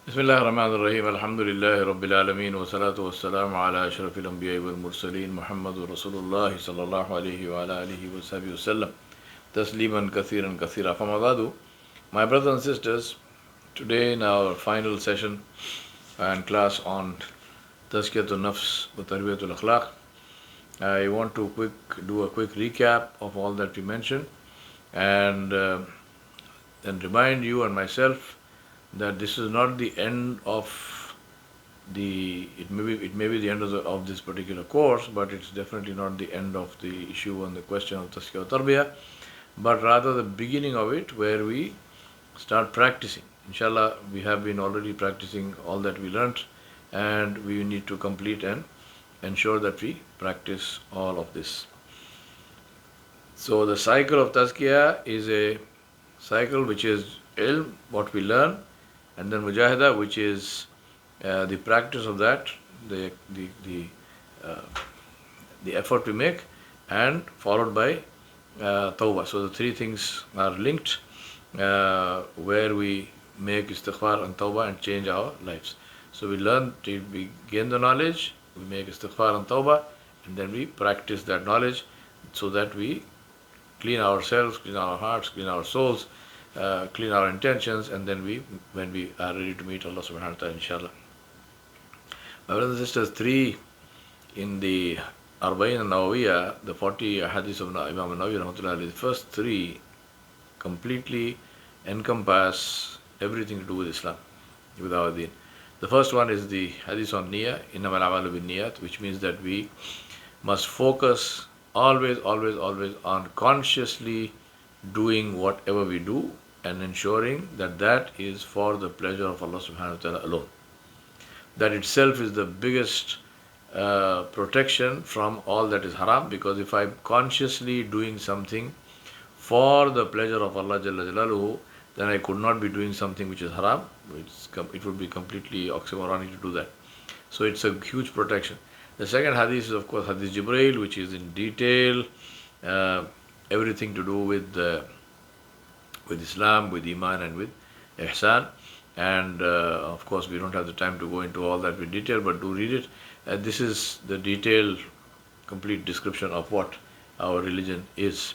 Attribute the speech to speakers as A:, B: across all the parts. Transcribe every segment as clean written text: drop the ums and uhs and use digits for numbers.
A: Bismillah ar-Rahman ar-Rahim. Alhamdulillahi Rabbil Alameen. Wa salatu wa salamu ala ashrafil anbiya wal mursaleen. Muhammadu Rasulullah sallallahu alayhi wa ala alihi wa sahbihi wa sallam. Tasliman kathiran kathira. Famabadu. My brothers and sisters, today in our final session and class on Tazkiyatul Nafs wa Tarbiyatul Akhlaq, I want to do a quick recap of all that we mentioned and then remind you and myself that this is not the end of it may be the end of this particular course, but it's definitely not the end of the issue and the question of Tazkiyya Tarbiyya, but rather the beginning of it where we start practicing. Inshallah, we have been already practicing all that we learnt, and we need to complete and ensure that we practice all of this. So the cycle of Tazkiyya is a cycle which is ilm, what we learn, and then mujahada, which is the practice of that, the effort we make, and followed by tawbah. So the three things are linked, where we make istighfar and tawbah and change our lives. So we learn, we gain the knowledge, we make istighfar and tawbah, and then we practice that knowledge so that we clean ourselves, clean our hearts, clean our souls, clean our intentions, and then when we are ready to meet Allah subhanahu wa ta'ala, inshallah. My brothers and sisters, three in the Arba'in and Nawawiyah, the 40 hadiths of Imam Nawawi rahmatullah, the first three completely encompass everything to do with Islam, with our deen. The first one is the hadith on Niyyah, innamal a'malu bin niyyat, which means that we must focus always on consciously doing whatever we do and ensuring that that is for the pleasure of Allah subhanahu wa ta'ala alone. That itself is the biggest protection from all that is haram, because if I'm consciously doing something for the pleasure of Allah Jalla Jalaluhu, then I could not be doing something which is haram. It would be completely oxymoronic to do that. So it's a huge protection. The second hadith is, of course, Hadith Jibreel, which is in detail, everything to do with Islam, with Iman, and with Ihsan. And of course, we don't have the time to go into all that with detail, but do read it. This is the detailed, complete description of what our religion is.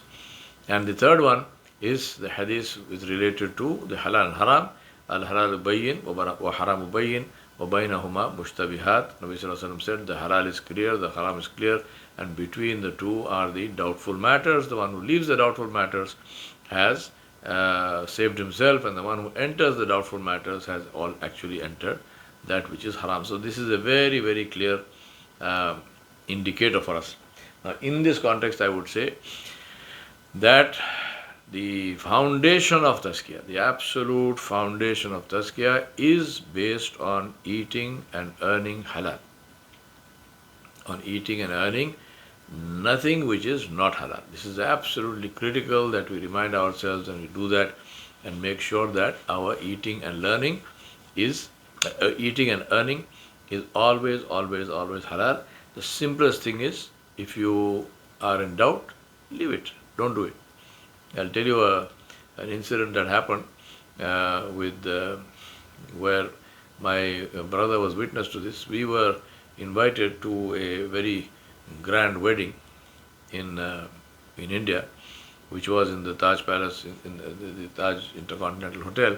A: And the third one is the hadith is related to the halal and haram. Al-halal bayyin wa haram bayyin wa baynahuma mushtabihat. Nabi Sallallahu Alaihi Wasallam said the halal is clear, the haram is clear, and between the two are the doubtful matters. The one who leaves the doubtful matters has saved himself, and the one who enters the doubtful matters has all actually entered that which is haram. So this is a very, very clear indicator for us. Now, in this context, I would say that the foundation of Tazkiyya, the absolute foundation of Tazkiyya, is based on eating and earning halal. On eating and earning nothing which is not halal. This is absolutely critical that we remind ourselves and we do that and make sure that our eating and earning is always halal. The simplest thing is, if you are in doubt, leave it. Don't do it. I'll tell you an incident that happened where my brother was witness to this. We were invited to a very grand wedding in India, which was in the Taj Palace, in the Taj Intercontinental Hotel.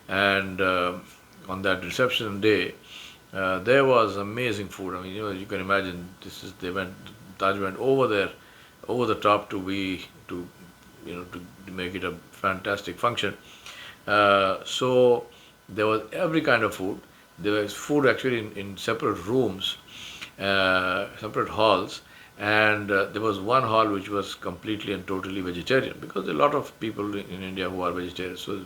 A: And on that reception day, there was amazing food. I mean, you can imagine, Taj went over the top to make it a fantastic function. So there was every kind of food. There was food actually in separate rooms, separate halls, and there was one hall which was completely and totally vegetarian, because there are a lot of people in India who are vegetarians. So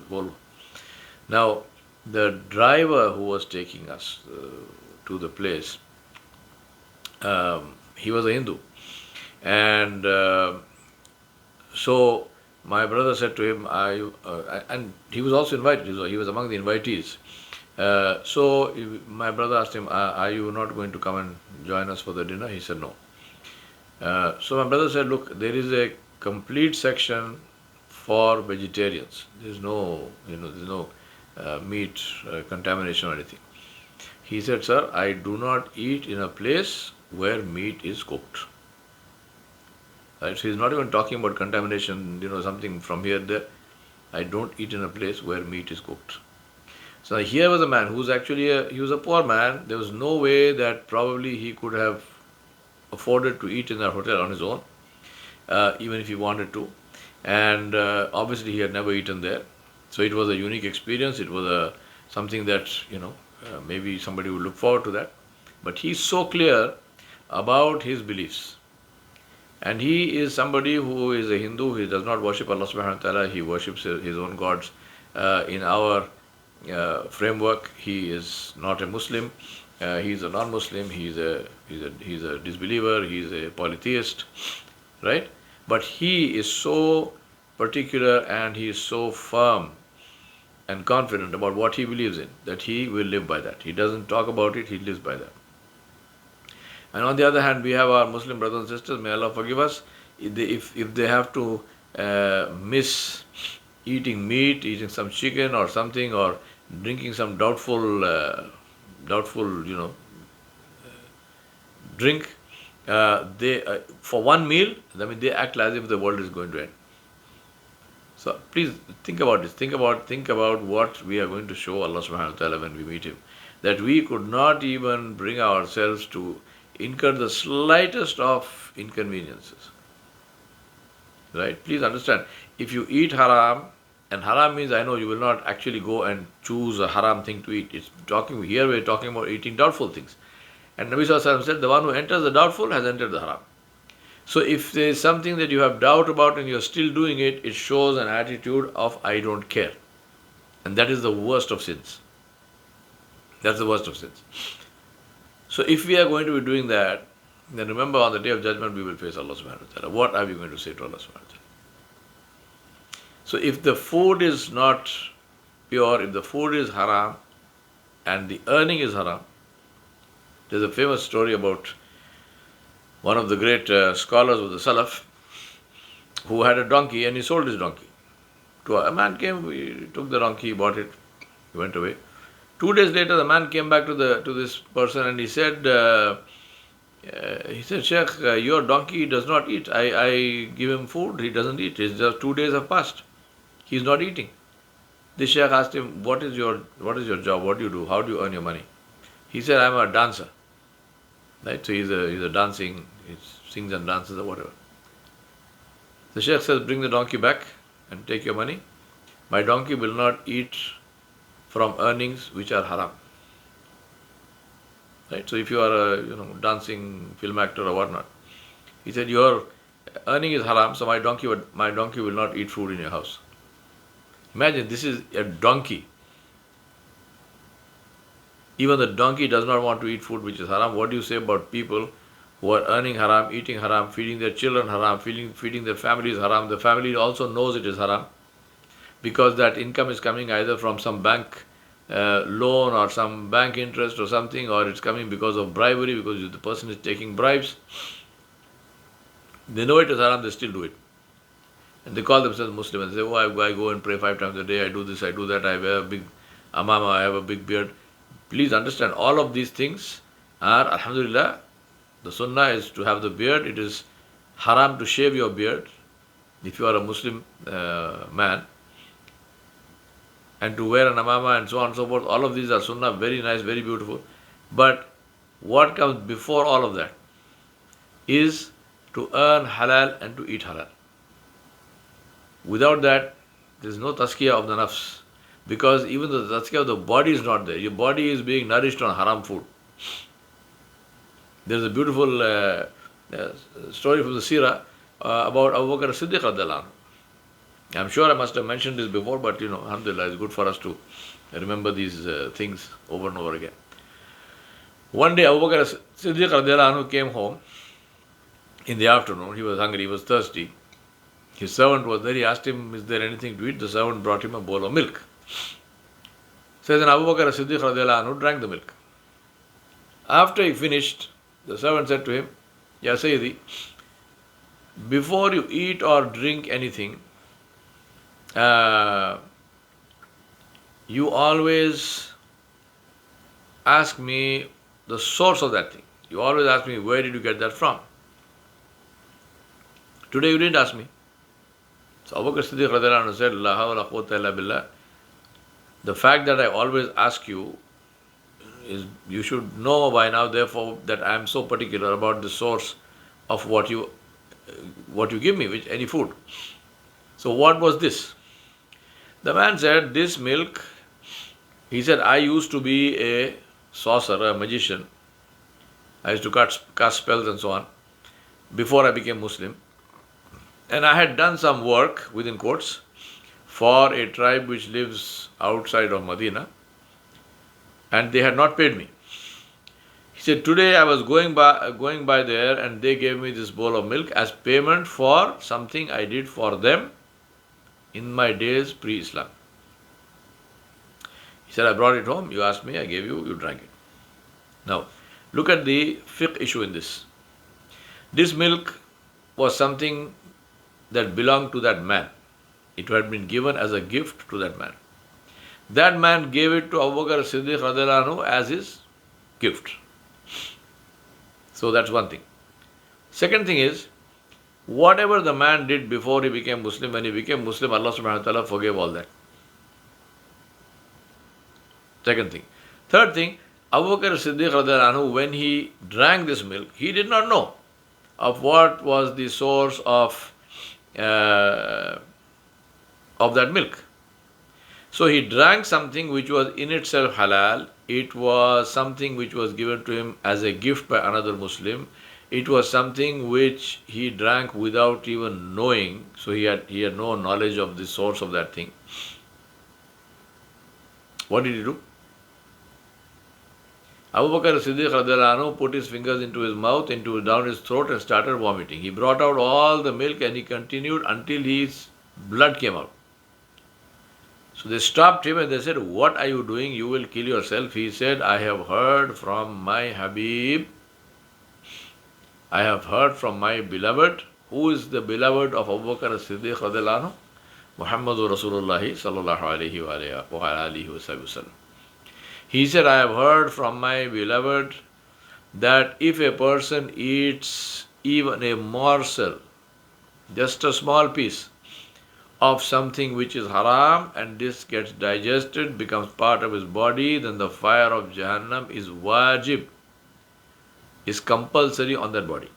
A: now the driver who was taking us to the place, he was a Hindu, and so my brother said to him, and he was also invited, he was among the invitees. So my brother asked him, are you not going to come and join us for the dinner? He said no. So my brother said, look, there is a complete section for vegetarians. There's no meat contamination or anything. He said, sir, I do not eat in a place where meat is cooked. Right? So he's not even talking about contamination, something from here, there. I don't eat in a place where meat is cooked. So here was a man who's actually he was a poor man. There was no way that probably he could have afforded to eat in that hotel on his own, even if he wanted to. And obviously he had never eaten there. So it was a unique experience. It was something that, maybe somebody would look forward to that. But he's so clear about his beliefs. And he is somebody who is a Hindu. He does not worship Allah subhanahu wa ta'ala. He worships his own gods. In our framework, he is not a Muslim. He's a non-Muslim. He's a disbeliever. He's a polytheist, right? But he is so particular and he is so firm and confident about what he believes in that he will live by that. He doesn't talk about it. He lives by that. And on the other hand, we have our Muslim brothers and sisters. May Allah forgive us if they have to miss eating meat, eating some chicken or something, or drinking some doubtful, drink. They for one meal, they act as if the world is going to end. So please think about this. Think about what we are going to show Allah Subhanahu wa Taala when we meet Him. That we could not even bring ourselves to incur the slightest of inconveniences. Right? Please understand. If you eat haram, and haram means, I know you will not actually go and choose a haram thing to eat. We're talking about eating doubtful things. And Nabi Sallallahu Alaihi Wasallam said, the one who enters the doubtful has entered the haram. So if there is something that you have doubt about and you're still doing it, it shows an attitude of I don't care. And that is the worst of sins. That's the worst of sins. So if we are going to be doing that, then remember on the day of judgment we will face Allah subhanahu wa ta'ala. What are we going to say to Allah subhanahu wa ta'ala? So if the food is not pure, if the food is haram and the earning is haram, there's a famous story about one of the great scholars of the Salaf who had a donkey and he sold his donkey. A man came, he took the donkey, he bought it, he went away. 2 days later, the man came back to this person and he said, Sheikh, your donkey does not eat. I give him food, he doesn't eat. It's just 2 days have passed. He's not eating. The Sheikh asked him, what is your job? What do you do? How do you earn your money? He said, I'm a dancer. Right? So he's a dancing, he sings and dances or whatever. The Sheikh says, bring the donkey back and take your money. My donkey will not eat from earnings which are haram. Right? So if you are a dancing film actor or whatnot, he said, your earning is haram, so my donkey will not eat food in your house. Imagine, this is a donkey. Even the donkey does not want to eat food which is haram. What do you say about people who are earning haram, eating haram, feeding their children haram, feeding their families haram? The family also knows it is haram because that income is coming either from some bank loan or some bank interest or something, or it's coming because of bribery, because the person is taking bribes. They know it is haram, they still do it. And they call themselves Muslim and say, oh, I go and pray 5 times a day, I do this, I do that, I wear a big amama, I have a big beard. Please understand, all of these things are, alhamdulillah, the sunnah is to have the beard. It is haram to shave your beard if you are a Muslim man, and to wear an amama and so on and so forth. All of these are sunnah, very nice, very beautiful. But what comes before all of that is to earn halal and to eat halal. Without that, there is no tazkiyya of the nafs. Because even the tazkiyya of the body is not there. Your body is being nourished on haram food. There is a beautiful story from the Seerah about Abu Bakr as-Siddiq radhiyallahu anhu. I'm sure I must have mentioned this before, but alhamdulillah, it's good for us to remember these things over and over again. One day Abu Bakr as-Siddiq radhiyallahu anhu came home in the afternoon. He was hungry, he was thirsty. His servant was there. He asked him, is there anything to eat? The servant brought him a bowl of milk. Says, and Abu Bakr as-Siddiq radhiyallahu anhu drank the milk. After he finished, the servant said to him, Ya Sayyidi, before you eat or drink anything, you always ask me the source of that thing. You always ask me, where did you get that from? Today you didn't ask me. So Abu Bakr Siddiq radiallahu anhu said, La hawla quwwata illa billah. The fact that I always ask you is, you should know by now, therefore, that I am so particular about the source of what you give me, which any food. So what was this? The man said, this milk, he said, I used to be a sorcerer, a magician. I used to cast spells and so on before I became Muslim. And I had done some work, within quotes, for a tribe which lives outside of Medina, and they had not paid me. He said, today I was going by there, and they gave me this bowl of milk as payment for something I did for them in my days pre-Islam. He said, I brought it home, you asked me, I gave you, you drank it. Now, look at the fiqh issue in this. This milk was something that belonged to that man. It had been given as a gift to that man. That man gave it to Abu Bakr Siddiq radiallahu anhu as his gift. So that's one thing. Second thing is, whatever the man did before he became Muslim, when he became Muslim, Allah subhanahu wa ta'ala forgave all that. Second thing. Third thing, Abu Bakr Siddiq radiallahu anhu, when he drank this milk, he did not know of what was the source of that milk. So he drank something which was in itself halal. It was something which was given to him as a gift by another Muslim. It was something which he drank without even knowing. So he had no knowledge of the source of that thing. What did he do? Abu Bakr Siddiq radiallahu anhu put his fingers into his mouth, down his throat, and started vomiting. He brought out all the milk and he continued until his blood came out. So they stopped him and they said, what are you doing? You will kill yourself. He said, I have heard from my Habib, I have heard from my beloved. Who is the beloved of Abu Bakr Siddiq radiallahu anhu? Muhammadur Rasulullah sallallahu alayhi wa alihi wa sallam. He said, I have heard from my beloved that if a person eats even a morsel, just a small piece of something which is haram, and this gets digested, becomes part of his body, then the fire of Jahannam is wajib, is compulsory on that body.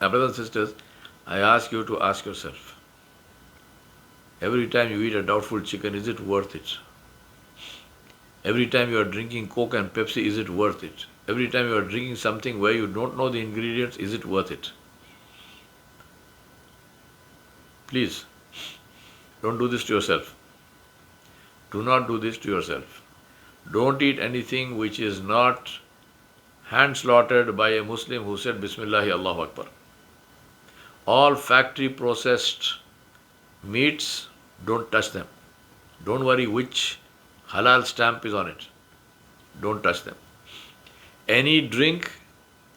A: Now, brothers and sisters, I ask you to ask yourself, every time you eat a doubtful chicken, is it worth it? Every time you are drinking Coke and Pepsi, is it worth it? Every time you are drinking something where you don't know the ingredients, is it worth it? Please, don't do this to yourself. Do not do this to yourself. Don't eat anything which is not hand slaughtered by a Muslim who said Bismillahi Allahu Akbar. All factory processed meats, don't touch them. Don't worry which halal stamp is on it. Don't touch them. Any drink,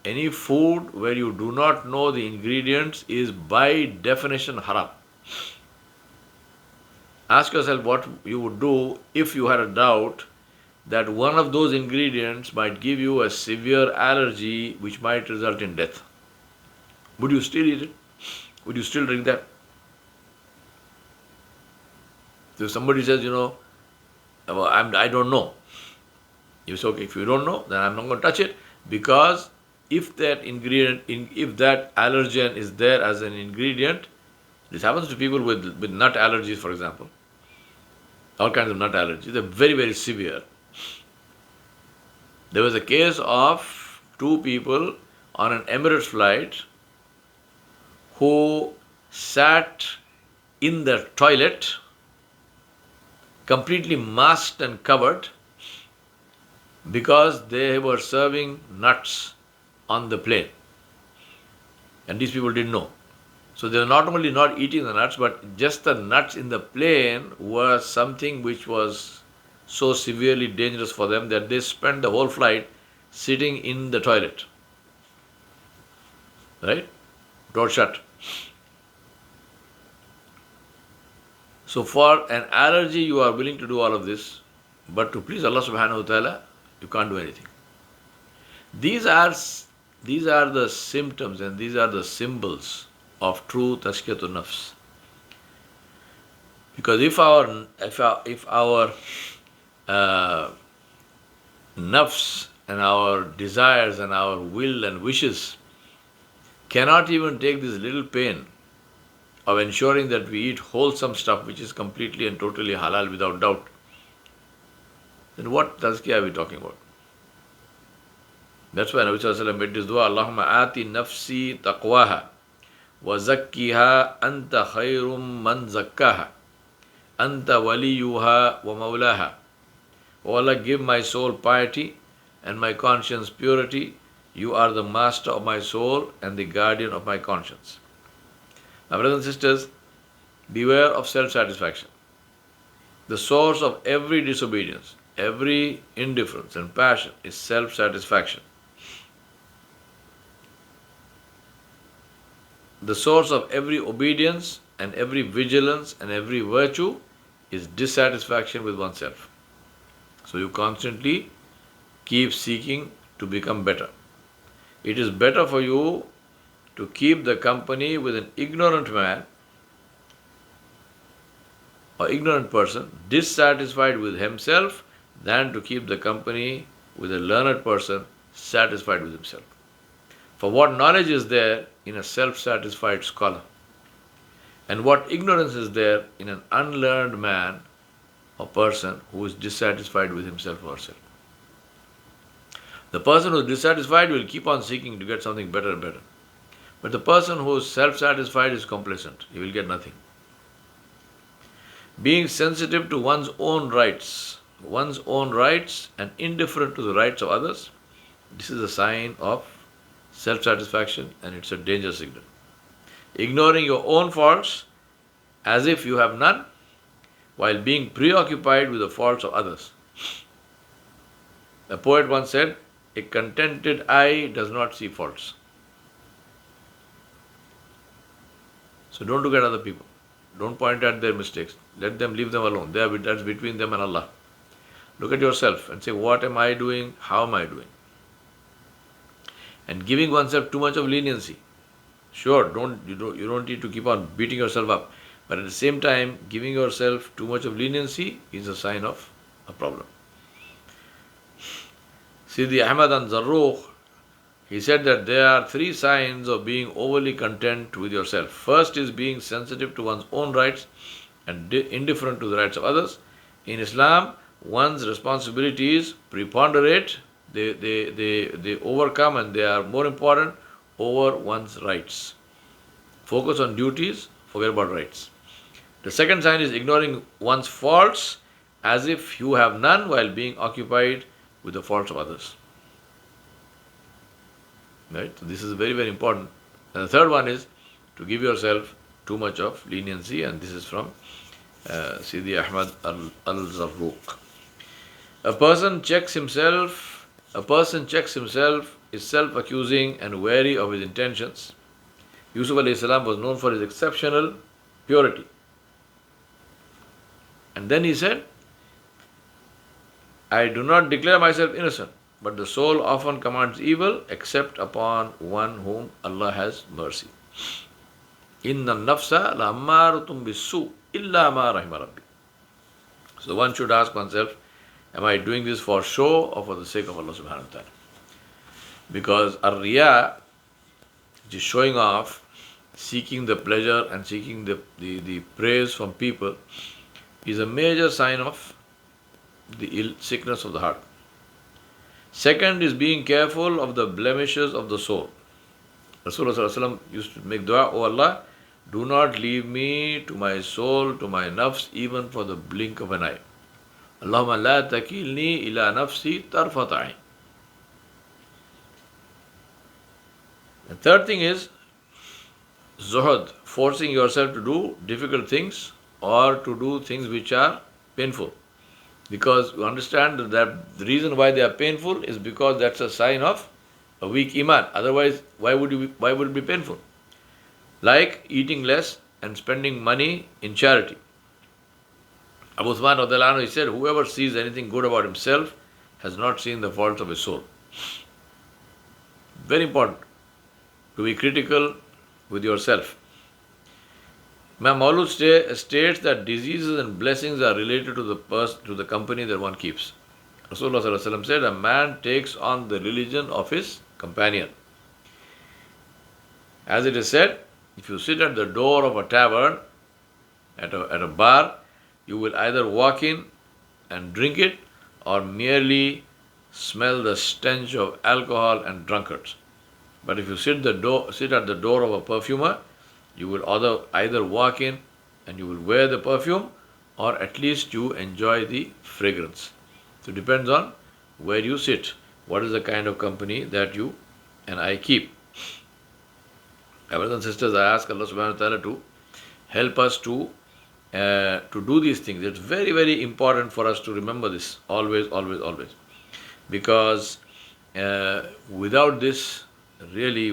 A: any food where you do not know the ingredients is by definition haram. Ask yourself what you would do if you had a doubt that one of those ingredients might give you a severe allergy which might result in death. Would you still eat it? Would you still drink that? So if somebody says, I don't know. You say, okay, if you don't know, then I'm not going to touch it, because if that ingredient, if that allergen is there as an ingredient, this happens to people with nut allergies, for example. All kinds of nut allergies. They're very, very severe. There was a case of two people on an Emirates flight who sat in the toilet completely masked and covered because they were serving nuts on the plane. And these people didn't know. So they were not only not eating the nuts, but just the nuts in the plane were something which was so severely dangerous for them that they spent the whole flight sitting in the toilet. Right? Door shut. So for an allergy, you are willing to do all of this, but to please Allah subhanahu wa ta'ala, you can't do anything. These are the symptoms and these are the symbols of true tazkiyatun nafs. Because if our nafs and our desires and our will and wishes cannot even take this little pain of ensuring that we eat wholesome stuff which is completely and totally halal without doubt, then what tazkiyah are we talking about? That's why Nabi Sallallahu Alaihi Wasallam made this dua, Allahumma ati nafsi taqwaha wa zakkiha anta khayrum man zakkaha anta waliyuha wa mawlaha. O Allah, give my soul piety and my conscience purity. You are the master of my soul and the guardian of my conscience. Now, brothers and sisters, beware of self-satisfaction. The source of every disobedience, every indifference and passion is self-satisfaction. The source of every obedience and every vigilance and every virtue is dissatisfaction with oneself. So you constantly keep seeking to become better. It is better for you to keep the company with an ignorant man or ignorant person, dissatisfied with himself, than to keep the company with a learned person, satisfied with himself. For what knowledge is there in a self-satisfied scholar? And what ignorance is there in an unlearned man or person who is dissatisfied with himself or herself? The person who is dissatisfied will keep on seeking to get something better and better. But the person who is self-satisfied is complacent. He will get nothing. Being sensitive to one's own rights and indifferent to the rights of others, this is a sign of self-satisfaction and it's a danger signal. Ignoring your own faults as if you have none, while being preoccupied with the faults of others. A poet once said, a contented eye does not see faults. So don't look at other people. Don't point at their mistakes. Let them, leave them alone. That's between them and Allah. Look at yourself and say, what am I doing? How am I doing? And giving oneself too much of leniency. Sure, you don't need to keep on beating yourself up. But at the same time, giving yourself too much of leniency is a sign of a problem. Sidi Ahmad Zarruq, he said that there are 3 signs of being overly content with yourself. First is being sensitive to one's own rights and indifferent to the rights of others. In Islam, one's responsibilities preponderate, they overcome and they are more important over one's rights. Focus on duties, forget about rights. The second sign is ignoring one's faults as if you have none while being occupied with the faults of others. Right? So this is very, very important. And the third one is to give yourself too much of leniency, and this is from Sidi Ahmad Al-Zarruq. A person checks himself, is self-accusing and wary of his intentions. Yusuf alayhi salam was known for his exceptional purity. And then he said, I do not declare myself innocent, but the soul often commands evil except upon one whom Allah has mercy. Inna nafsa la ammaratum bisu illa ma rahima rabbi. So one should ask oneself, am I doing this for show or for the sake of Allah subhanahu wa ta'ala? Because ar-riya, which is showing off, seeking the pleasure and seeking the praise from people, is a major sign of the sickness of the heart. Second is being careful of the blemishes of the soul. Rasulullah used to make dua, O Allah, do not leave me to my soul, to my nafs, even for the blink of an eye. Allahumma la takilni ila nafsi tarfat ayn. The third thing is zuhud, forcing yourself to do difficult things or to do things which are painful. Because you understand that the reason why they are painful is because that's a sign of a weak iman. Otherwise, why would it be painful? Like eating less and spending money in charity. Abu Uthman radiallahu anhu, he said, whoever sees anything good about himself has not seen the faults of his soul. Very important to be critical with yourself. Imam Maulud states that diseases and blessings are related to the company that one keeps. Rasulullah sallallahu alaihi wasallam said, a man takes on the religion of his companion. As it is said, if you sit at the door of a tavern, at a bar, you will either walk in and drink it or merely smell the stench of alcohol and drunkards. But if you sit at the door of a perfumer, you will either walk in and you will wear the perfume, or at least you enjoy the fragrance. So it depends on where you sit, what is the kind of company that you and I keep. My brothers and sisters, I ask Allah subhanahu wa ta'ala to help us to do these things. It's very, very important for us to remember this always, always, always. Because without this, really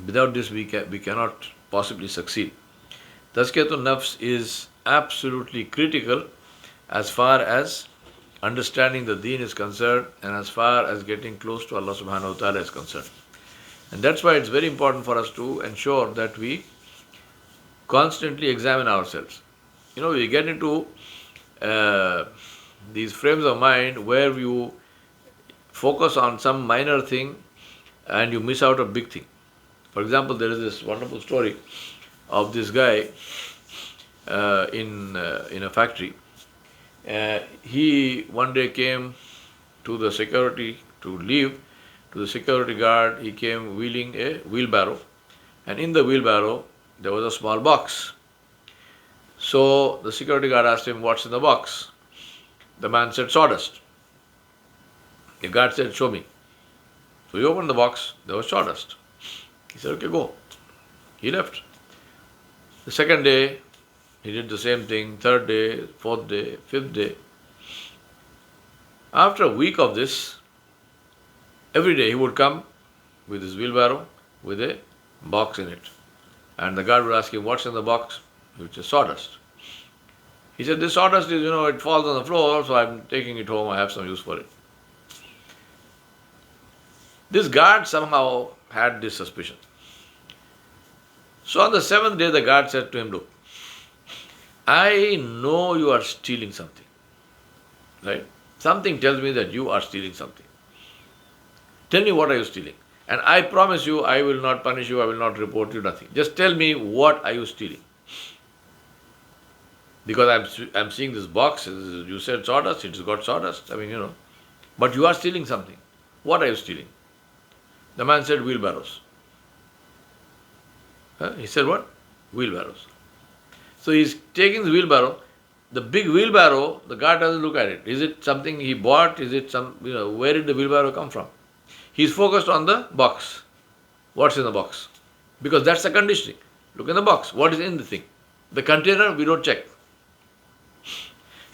A: without this we cannot possibly succeed. Tazkiyatun nafs is absolutely critical as far as understanding the deen is concerned and as far as getting close to Allah subhanahu wa ta'ala is concerned. And that's why it's very important for us to ensure that we constantly examine ourselves. We get into these frames of mind where you focus on some minor thing and you miss out a big thing. For example, there is this wonderful story of this guy in a factory. He one day came to the security to leave. To the security guard, he came wheeling a wheelbarrow, and in the wheelbarrow there was a small box. So the security guard asked him, "What's in the box?" The man said, "Sawdust." The guard said, "Show me." So he opened the box, there was sawdust. He said, "Okay, go." He left. The second day, he did the same thing, third day, fourth day, fifth day. After a week of this, every day he would come with his wheelbarrow with a box in it. And the guard would ask him, "What's in the box?" Which is sawdust. He said, "This sawdust is, it falls on the floor, so I'm taking it home, I have some use for it." This guard somehow had this suspicion. So on the seventh day, the guard said to him, "Look, I know you are stealing something, right? Something tells me that you are stealing something. Tell me, what are you stealing? And I promise you, I will not punish you, I will not report you, nothing. Just tell me, what are you stealing? Because I'm seeing this box, you said sawdust, it's got sawdust, but you are stealing something. What are you stealing?" The man said, "Wheelbarrows." He said, "What?" "Wheelbarrows." So he's taking the wheelbarrow. The big wheelbarrow, the guard doesn't look at it. Is it something he bought? Is it where did the wheelbarrow come from? He's focused on the box. What's in the box? Because that's the conditioning. Look in the box. What is in the thing? The container, we don't check.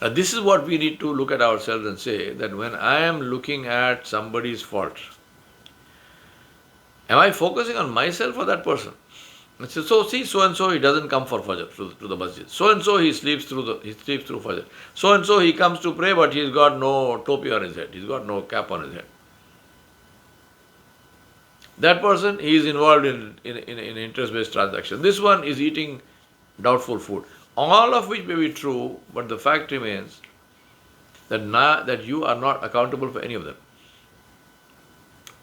A: Now this is what we need to look at ourselves and say, that when I am looking at somebody's fault, am I focusing on myself or that person? I say, "So see, so and so he doesn't come for Fajr to the masjid. So and so he sleeps through Fajr. So and so he comes to pray, but he's got no topi on his head. He's got no cap on his head. That person, he is involved in interest-based transaction. This one is eating doubtful food." All of which may be true, but the fact remains that you are not accountable for any of them.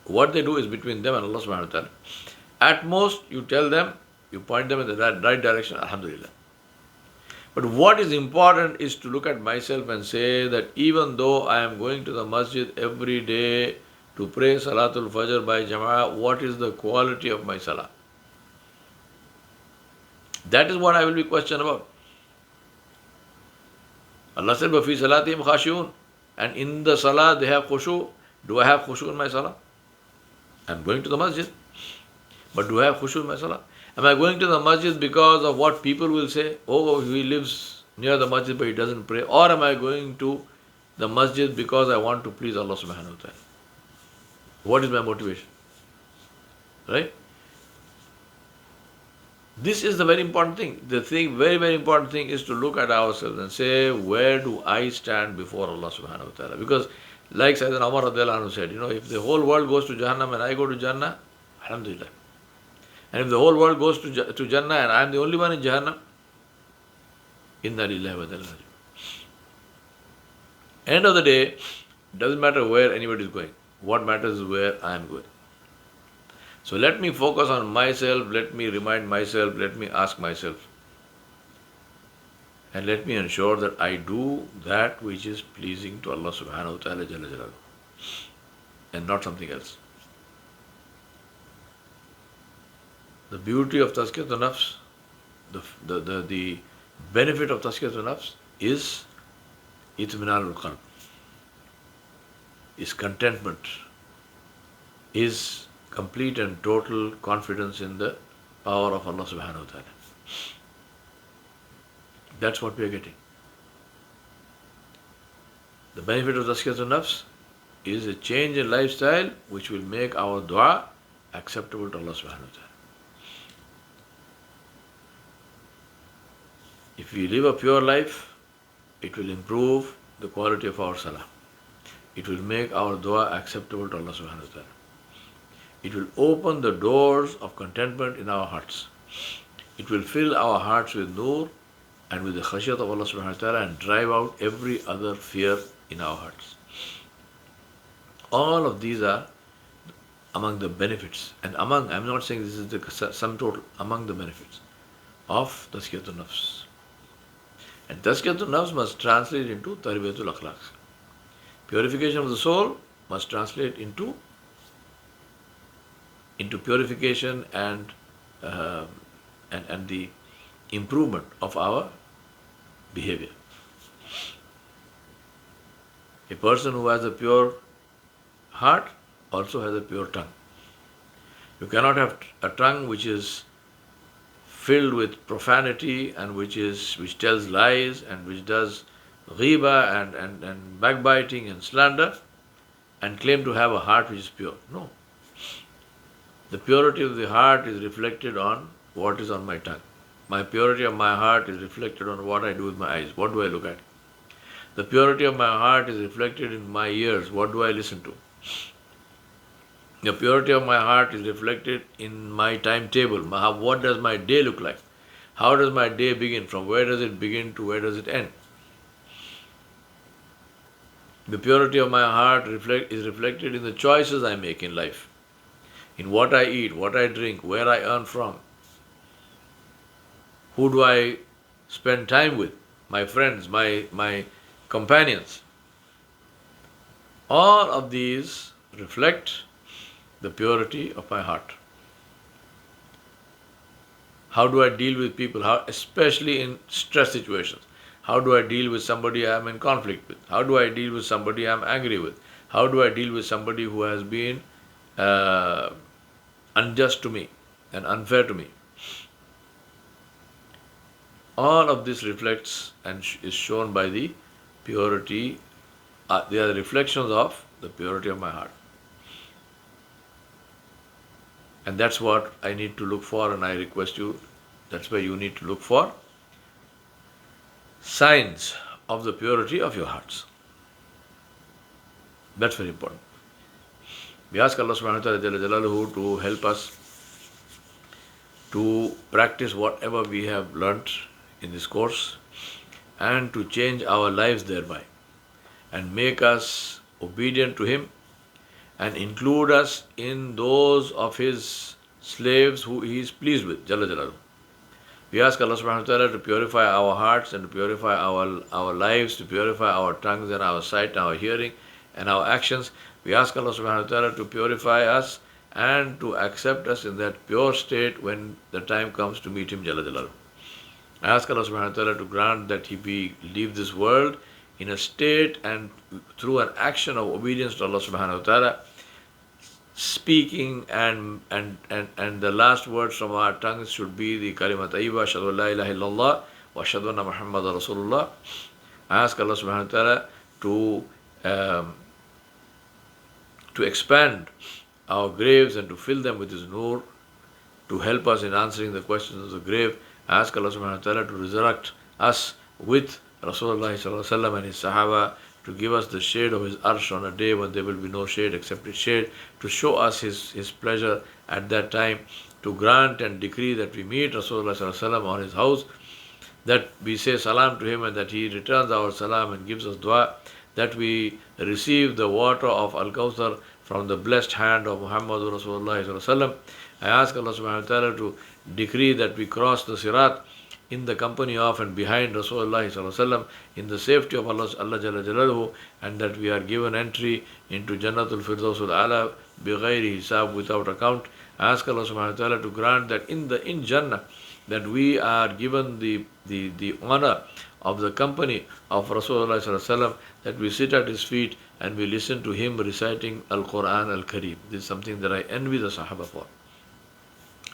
A: What they do is between them and Allah subhanahu wa ta'ala. At most, you tell them, you point them in the right direction, alhamdulillah. But what is important is to look at myself and say that even though I am going to the masjid every day to pray Salatul Fajr by Jama'ah, what is the quality of my Salah? That is what I will be questioned about. Allah said, "Wafi salatihim khashiyun," and in the Salah they have khushu. Do I have khushu in my Salah? I am going to the masjid, but do I have khushu in my Salah? Am I going to the masjid because of what people will say? "Oh, he lives near the masjid but he doesn't pray." Or am I going to the masjid because I want to please Allah subhanahu wa ta'ala? What is my motivation? Right? This is the very important thing. The thing, very, very important thing is to look at ourselves and say, where do I stand before Allah subhanahu wa ta'ala? Because, like Sayyidina Umar radiallahu anhu said, if the whole world goes to Jahannam and I go to Jannah, alhamdulillah. And if the whole world goes to Jannah and I am the only one in Jahannam, inna lillahi wa inna ilaihi raji'un. End of the day, doesn't matter where anybody is going. What matters is where I am going. So let me focus on myself, let me remind myself, let me ask myself. And let me ensure that I do that which is pleasing to Allah subhanahu wa ta'ala jalla jalaluhu, and not something else. The beauty of Tazkiyya nafs, the benefit of Tazkiyya nafs is itminanul qalb, is contentment, is complete and total confidence in the power of Allah subhanahu wa ta'ala. That's what we are getting. The benefit of Tazkiyatun Nafs is a change in lifestyle which will make our dua acceptable to Allah subhanahu wa ta'ala. If we live a pure life, it will improve the quality of our salah. It will make our dua acceptable to Allah subhanahu wa ta'ala. It will open the doors of contentment in our hearts. It will fill our hearts with nur and with the khashiyat of Allah subhanahu wa ta'ala and drive out every other fear in our hearts. All of these are among the benefits. And I'm not saying this is the sum total, among the benefits of Tazkiyatun Nafs. And Tazkiyatun Nafs must translate into Tarbiyyatul Akhlaq. Purification of the soul must translate into purification and the improvement of our behavior. A person who has a pure heart also has a pure tongue. You cannot have a tongue which is filled with profanity and which tells lies and which does ghiba and backbiting and slander and claim to have a heart which is pure. No. The purity of the heart is reflected on what is on my tongue. My purity of my heart is reflected on what I do with my eyes. What do I look at? The purity of my heart is reflected in my ears. What do I listen to? The purity of my heart is reflected in my timetable. What does my day look like? How does my day begin? From where does it begin to where does it end? The purity of my heart is reflected in the choices I make in life, in what I eat, what I drink, where I earn from, who do I spend time with, my friends, my companions. All of these reflect the purity of my heart. How do I deal with people, especially in stress situations? How do I deal with somebody I am in conflict with? How do I deal with somebody I am angry with? How do I deal with somebody who has been unjust to me and unfair to me? All of this reflects and is shown by the purity. They are the reflections of the purity of my heart. And that's what I need to look for, and I request you, that's where you need to look for signs of the purity of your hearts. That's very important. We ask Allah subhanahu wa ta'ala to help us to practice whatever we have learnt in this course and to change our lives thereby and make us obedient to Him and include us in those of His slaves who He is pleased with, Jalla Jalaluhu. We ask Allah subhanahu wa ta'ala to purify our hearts and to purify our lives, to purify our tongues and our sight and our hearing and our actions. We ask Allah subhanahu wa ta'ala to purify us and to accept us in that pure state when the time comes to meet Him, Jalla Jalaluhu. I ask Allah subhanahu wa ta'ala to grant that we leave this world in a state and through an action of obedience to Allah subhanahu wa ta'ala, speaking and the last words from our tongues should be the kalima tayyiba, ashhadu an la ilaha illallah wa ashhadu anna Muhammadan Rasulullah. I ask Allah subhanahu wa ta'ala to expand our graves and to fill them with His nur to help us in answering the questions of the grave. I ask Allah subhanahu wa ta'ala to resurrect us with Rasulullah sallallahu alaihi wasallam and his Sahaba, to give us the shade of his arsh on a day when there will be no shade except his shade, to show us his pleasure at that time, to grant and decree that we meet Rasulullah sallallahu alaihi wasallam on his house, that we say salam to him and that he returns our salam and gives us dua, that we receive the water of Al-Kawthar from the blessed hand of Muhammadur Rasulullah sallallahu alaihi wasallam. I ask Allah subhanahu wa ta'ala to decree that we cross the Sirat in the company of and behind Rasulullah sallallahu alaihi wasallam, in the safety of Allah Jalla Jalaluhu, and that we are given entry into Jannatul Firdausul Ala bighairi hisab, without account. I ask Allah subhanahu wa ta'ala to grant that in Jannah, that we are given the honor of the company of Rasulullah sallallahu alaihi wasallam, that we sit at his feet and we listen to him reciting Al-Quran Al-Kareem. This is something that I envy the Sahaba for.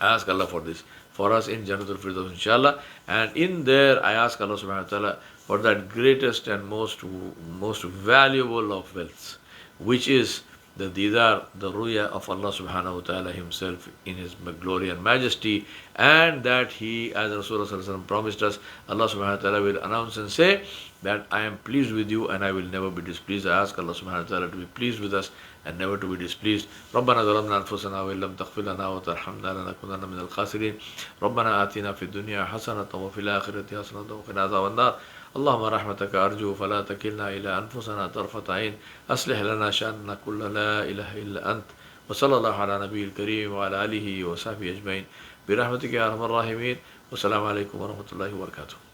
A: I ask Allah for this, for us in Jannatul Firdaus, inshallah. And in there, I ask Allah subhanahu wa ta'ala for that greatest and most valuable of wealths, which is the Didar, the Ruya of Allah subhanahu wa ta'ala himself in his glory and majesty, and that he, as Rasulullah sallallahu alaihi wasallam promised us, Allah subhanahu wa ta'ala will announce and say that I am pleased with you and I will never be displeased. I ask Allah subhanahu wa ta'ala to be pleased with us and never to be displeased. ربنا ظلمنا أنفسنا وإن لم تغفر لنا وترحمنا لنكونن من الخاسرين. ربنا آتنا في الدنيا حسنة وفي الآخرة حسنة وقنا عذاب النار. اللهم رحمتك أرجو فلا تكلنا إلى أنفسنا طرفة عين. أصلح لنا شأننا كل لا إله إلا أنت. وصلى الله على نبي الكريم وعلى آله وصحبه أجمعين برحمتك يا أرحم الراحمين. والسلام عليكم ورحمة الله وبركاته.